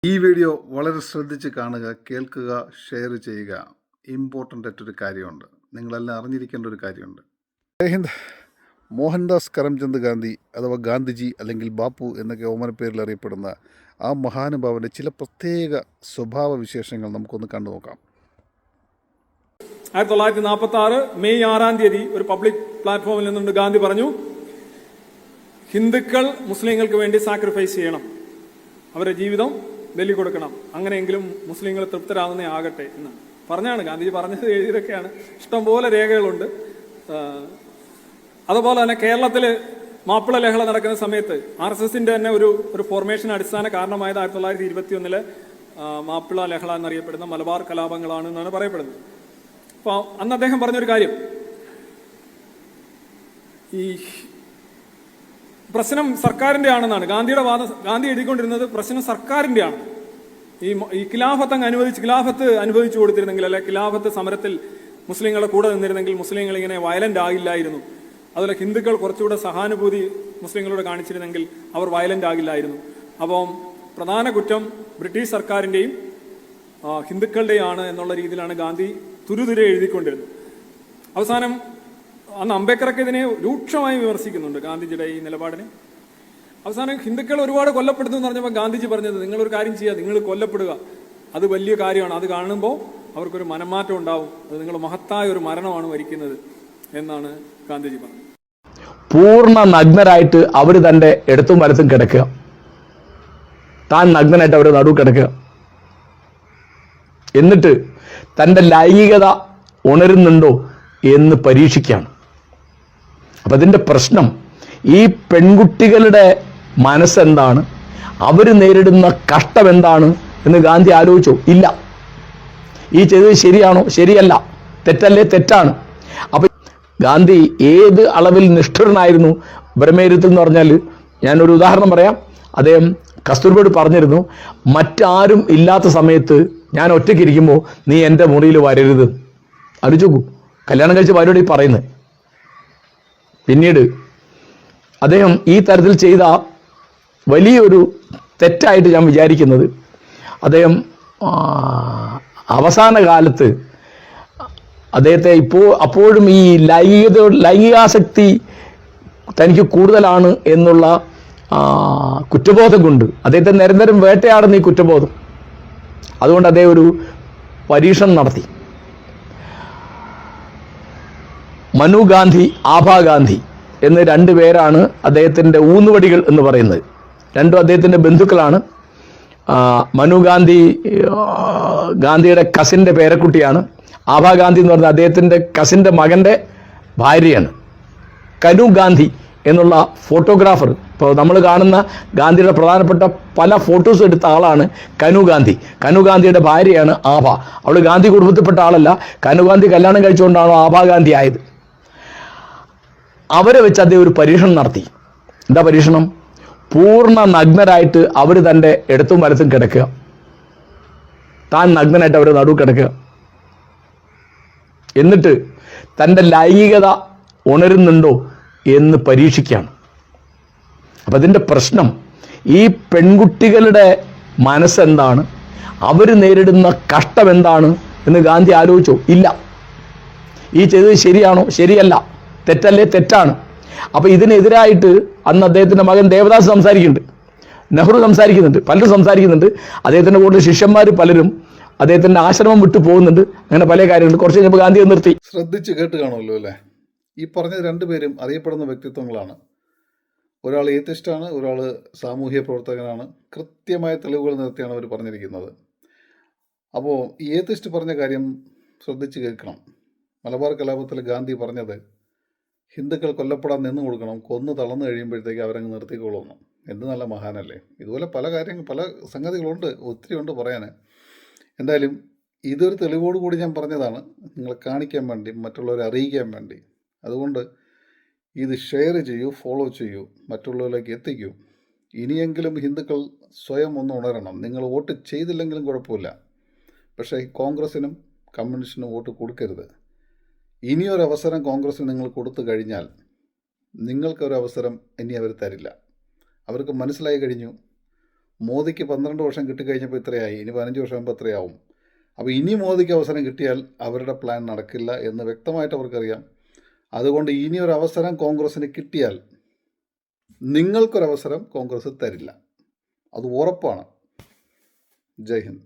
ഈ വീഡിയോ വളരെ ശ്രദ്ധിച്ച് കാണുക, കേൾക്കുക, ഷെയർ ചെയ്യുക. ഇമ്പോർട്ടൻ്റ് ആയിട്ടൊരു കാര്യമുണ്ട്, നിങ്ങളെല്ലാം അറിഞ്ഞിരിക്കേണ്ട ഒരു കാര്യമുണ്ട്. ജയ്ഹിന്ദ്. മോഹൻദാസ് കരംചന്ദ് ഗാന്ധി അഥവാ ഗാന്ധിജി അല്ലെങ്കിൽ ബാപ്പു എന്നൊക്കെ ഓമനപ്പേരിൽ അറിയപ്പെടുന്ന ആ മഹാനുഭാവൻ്റെ ചില പ്രത്യേക സ്വഭാവ വിശേഷങ്ങൾ നമുക്കൊന്ന് കണ്ടു നോക്കാം. 1946 മെയ് 6 ഒരു പബ്ലിക് പ്ലാറ്റ്ഫോമിൽ നിന്നുകൊണ്ട് ഗാന്ധി പറഞ്ഞു, ഹിന്ദുക്കൾ മുസ്ലിങ്ങൾക്ക് വേണ്ടി സാക്രിഫൈസ് ചെയ്യണം, അവരുടെ ജീവിതം ബലി കൊടുക്കണം, അങ്ങനെയെങ്കിലും മുസ്ലിങ്ങൾ തൃപ്തരാകുന്നേ ആകട്ടെ എന്ന് പറഞ്ഞാണ് ഗാന്ധിജി പറഞ്ഞത്. എഴുതിയതൊക്കെയാണ്, ഇഷ്ടംപോലെ രേഖകളുണ്ട്. അതുപോലെ തന്നെ കേരളത്തിൽ മാപ്പിള ലഹള നടക്കുന്ന സമയത്ത് RSSന്റെ തന്നെ ഒരു ഫോർമേഷൻ അടിസ്ഥാന കാരണമായത് 1921 മാപ്പിള ലഹള എന്നറിയപ്പെടുന്ന മലബാർ കലാപങ്ങളാണ് എന്നാണ് പറയപ്പെടുന്നത്. അപ്പോൾ അന്ന് അദ്ദേഹം പറഞ്ഞൊരു കാര്യം, ഈ പ്രശ്നം സർക്കാരിന്റെ ആണെന്നാണ് ഗാന്ധിയുടെ വാദം. ഗാന്ധി എഴുതിക്കൊണ്ടിരുന്നത് പ്രശ്നം സർക്കാരിന്റെ ആണ്. ഈ ഖിലാഫത്ത് അനുഭവിച്ചു കൊടുത്തിരുന്നെങ്കിൽ, അല്ലെ ഖിലാഫത്ത് സമരത്തിൽ മുസ്ലിങ്ങളുടെ കൂടെ നിന്നിരുന്നെങ്കിൽ മുസ്ലിങ്ങൾ ഇങ്ങനെ വയലന്റ് ആകില്ലായിരുന്നു. അതുപോലെ ഹിന്ദുക്കൾ കുറച്ചുകൂടെ സഹാനുഭൂതി മുസ്ലിങ്ങളോട് കാണിച്ചിരുന്നെങ്കിൽ അവർ വയലന്റ് ആകില്ലായിരുന്നു. അപ്പം പ്രധാന കുറ്റം ബ്രിട്ടീഷ് സർക്കാരിന്റെയും ഹിന്ദുക്കളുടെയും ആണ് എന്നുള്ള രീതിയിലാണ് ഗാന്ധി തുരുതുരെ എഴുതിക്കൊണ്ടിരുന്നത്. അവസാനം അന്ന് അംബേദ്കറൊക്കെ ഇതിനെ രൂക്ഷമായി വിമർശിക്കുന്നുണ്ട്, ഗാന്ധിജിയുടെ ഈ നിലപാടിനെ. അവസാനം ഹിന്ദുക്കൾ ഒരുപാട് കൊല്ലപ്പെടുന്നു എന്ന് പറഞ്ഞപ്പോൾ ഗാന്ധിജി പറഞ്ഞത്, നിങ്ങളൊരു കാര്യം ചെയ്യുക, നിങ്ങൾ കൊല്ലപ്പെടുക, അത് വലിയ കാര്യമാണ്, അത് കാണുമ്പോൾ അവർക്കൊരു മനംമാറ്റം ഉണ്ടാവും, അത് നിങ്ങൾ മഹത്തായ ഒരു മരണമാണ് വരിക്കുന്നത് എന്നാണ് ഗാന്ധിജി പറഞ്ഞത്. പൂർണ്ണ നഗ്നരായിട്ട് അവർ തൻ്റെ ഇടത്തും വലത്തും കിടക്കുക, താൻ നഗ്നനായിട്ട് അവർ നടുവ് കിടക്കുക, എന്നിട്ട് തൻ്റെ ലൈംഗികത ഉണരുന്നുണ്ടോ എന്ന് പരീക്ഷിക്കുകയാണ്. അപ്പം അതിൻ്റെ പ്രശ്നം, ഈ പെൺകുട്ടികളുടെ മനസ്സെന്താണ്, അവർ നേരിടുന്ന കഷ്ടം എന്താണ് എന്ന് ഗാന്ധി ആലോചിച്ചോ? ഇല്ല. ഈ ചെയ്തത് ശരിയാണോ? ശരിയല്ല. തെറ്റല്ലേ? തെറ്റാണ്. അപ്പം ഗാന്ധി ഏത് അളവിൽ നിഷ്ഠുരനായിരുന്നു ബ്രഹ്മേരുത്തിൽ എന്ന് പറഞ്ഞാൽ, ഞാനൊരു ഉദാഹരണം പറയാം. അദ്ദേഹം കസ്തൂർബയോട് പറഞ്ഞിരുന്നു, മറ്റാരും ഇല്ലാത്ത സമയത്ത് ഞാൻ ഒറ്റയ്ക്കിരിക്കുമ്പോൾ നീ എൻ്റെ മുറിയിൽ വരരുത്. ആലോചിച്ചു, കല്യാണം കഴിച്ച ഭാര്യയോട് ഈ പറയുന്നത്. പിന്നീട് അദ്ദേഹം ഈ തരത്തിൽ ചെയ്ത വലിയൊരു തെറ്റായിട്ട് ഞാൻ വിചാരിക്കുന്നത്, അദ്ദേഹം അവസാന കാലത്ത് അദ്ദേഹത്തെ അപ്പോഴും ഈ ലൈംഗികാസക്തി തനിക്ക് കൂടുതലാണ് എന്നുള്ള കുറ്റബോധം കൊണ്ട് അദ്ദേഹത്തെ നിരന്തരം വേട്ടയാടുന്ന ഈ കുറ്റബോധം, അതുകൊണ്ട് അദ്ദേഹം ഒരു പരീക്ഷണം നടത്തി. മനു ഗാന്ധി, ആഭാ ഗാന്ധി എന്ന് രണ്ട് പേരാണ് അദ്ദേഹത്തിൻ്റെ ഊന്നുവടികൾ എന്ന് പറയുന്നത്. രണ്ടും അദ്ദേഹത്തിൻ്റെ ബന്ധുക്കളാണ്. മനു ഗാന്ധി ഗാന്ധിയുടെ കസിൻ്റെ പേരക്കുട്ടിയാണ്. ആഭാ ഗാന്ധി എന്ന് പറഞ്ഞാൽ അദ്ദേഹത്തിൻ്റെ കസിൻ്റെ മകൻ്റെ ഭാര്യയാണ്. കനു ഗാന്ധി എന്നുള്ള ഫോട്ടോഗ്രാഫർ, ഇപ്പോൾ നമ്മൾ കാണുന്ന ഗാന്ധിയുടെ പ്രധാനപ്പെട്ട പല ഫോട്ടോസ് എടുത്ത ആളാണ് കനു ഗാന്ധി. കനു ഗാന്ധിയുടെ ഭാര്യയാണ് ആഭ. അവൾ ഗാന്ധി കുടുംബത്തിൽപ്പെട്ട ആളല്ല. കനു ഗാന്ധി കല്യാണം കഴിച്ചുകൊണ്ടാണോ ആഭാ ഗാന്ധി ആയത്. അവരെ വെച്ച് അദ്ദേഹം ഒരു പരീക്ഷണം നടത്തി. എന്താ പരീക്ഷണം? പൂർണ്ണ നഗ്നരായിട്ട് അവർ തൻ്റെ ഇടത്തും വലത്തും കിടക്കുക, താൻ നഗ്നനായിട്ട് അവർ നടുവ് കിടക്കുക, എന്നിട്ട് തൻ്റെ ലൈംഗികത ഉണരുന്നുണ്ടോ എന്ന് പരീക്ഷിക്കുകയാണ്. അപ്പം അതിൻ്റെ പ്രശ്നം, ഈ പെൺകുട്ടികളുടെ മനസ്സെന്താണ്, അവർ നേരിടുന്ന കഷ്ടം എന്താണ് എന്ന് ഗാന്ധി ആലോചിച്ചോ? ഇല്ല. ഈ ചെയ്തത് ശരിയാണോ? ശരിയല്ല. തെറ്റല്ലേ? തെറ്റാണ്. അപ്പം ഇതിനെതിരായിട്ട് അന്ന് അദ്ദേഹത്തിൻ്റെ മകൻ ദേവദാസ് സംസാരിക്കുന്നുണ്ട്, നെഹ്റു സംസാരിക്കുന്നുണ്ട്, പലരും സംസാരിക്കുന്നുണ്ട്. അദ്ദേഹത്തിൻ്റെ കൂടുതൽ ശിഷ്യന്മാർ പലരും അദ്ദേഹത്തിൻ്റെ ആശ്രമം വിട്ടു പോകുന്നുണ്ട്. അങ്ങനെ പല കാര്യങ്ങളുണ്ട്. കുറച്ച് കഴിഞ്ഞപ്പോൾ ഗാന്ധി നിർത്തി. ശ്രദ്ധിച്ച് കേട്ട് കാണുമല്ലോ അല്ലേ? ഈ പറഞ്ഞ രണ്ടുപേരും അറിയപ്പെടുന്ന വ്യക്തിത്വങ്ങളാണ്. ഒരാൾ ഏത്തിസ്റ്റാണ്, ഒരാൾ സാമൂഹ്യ പ്രവർത്തകനാണ്. കൃത്യമായ തെളിവുകൾ നിർത്തിയാണ് അവർ പറഞ്ഞിരിക്കുന്നത്. അപ്പോൾ ഈ ഏത്തിസ്റ്റ് പറഞ്ഞ കാര്യം ശ്രദ്ധിച്ച് കേൾക്കണം. മലബാർ കലാപത്തിൽ ഗാന്ധി പറഞ്ഞത്, ഹിന്ദുക്കൾ കൊല്ലപ്പെടാൻ നിന്ന് കൊടുക്കണം, കൊന്നു തളർന്നു കഴിയുമ്പോഴത്തേക്ക് അവരങ്ങ് നിർത്തിക്കൊള്ളുന്നു. എന്ത് നല്ല മഹാനല്ലേ! ഇതുപോലെ പല സംഗതികളുണ്ട്, ഒത്തിരി ഉണ്ട് പറയാൻ. എന്തായാലും ഇതൊരു തെളിവോടുകൂടി ഞാൻ പറഞ്ഞതാണ്, നിങ്ങളെ കാണിക്കാൻ വേണ്ടി, മറ്റുള്ളവരെ അറിയിക്കാൻ വേണ്ടി. അതുകൊണ്ട് ഇത് ഷെയർ ചെയ്യൂ, ഫോളോ ചെയ്യൂ, മറ്റുള്ളവരിലേക്ക് എത്തിക്കൂ. ഇനിയെങ്കിലും ഹിന്ദുക്കൾ സ്വയം ഒന്ന് ഉണരണം. നിങ്ങൾ വോട്ട് ചെയ്തില്ലെങ്കിലും കുഴപ്പമില്ല, പക്ഷേ കോൺഗ്രസിനും കമ്മ്യൂണിസ്റ്റിനും വോട്ട് കൊടുക്കരുത്. ഇനിയൊരവസരം കോൺഗ്രസ്സിന് നിങ്ങൾ കൊടുത്തു കഴിഞ്ഞാൽ നിങ്ങൾക്കൊരവസരം ഇനി അവർ തരില്ല. അവർക്ക് മനസ്സിലായി കഴിഞ്ഞു, മോദിക്ക് 12 വർഷം കിട്ടിക്കഴിഞ്ഞപ്പോൾ ഇത്രയായി, ഇനി 15 വർഷം ആകുമ്പോൾ എത്രയാവും? അപ്പോൾ ഇനി മോദിക്ക് അവസരം കിട്ടിയാൽ അവരുടെ പ്ലാൻ നടക്കില്ല എന്ന് വ്യക്തമായിട്ട് അവർക്കറിയാം. അതുകൊണ്ട് ഇനിയൊരു അവസരം കോൺഗ്രസ്സിന് കിട്ടിയാൽ നിങ്ങൾക്കൊരവസരം കോൺഗ്രസ് തരില്ല, അത് ഉറപ്പാണ്. ജയ് ഹിന്ദ്.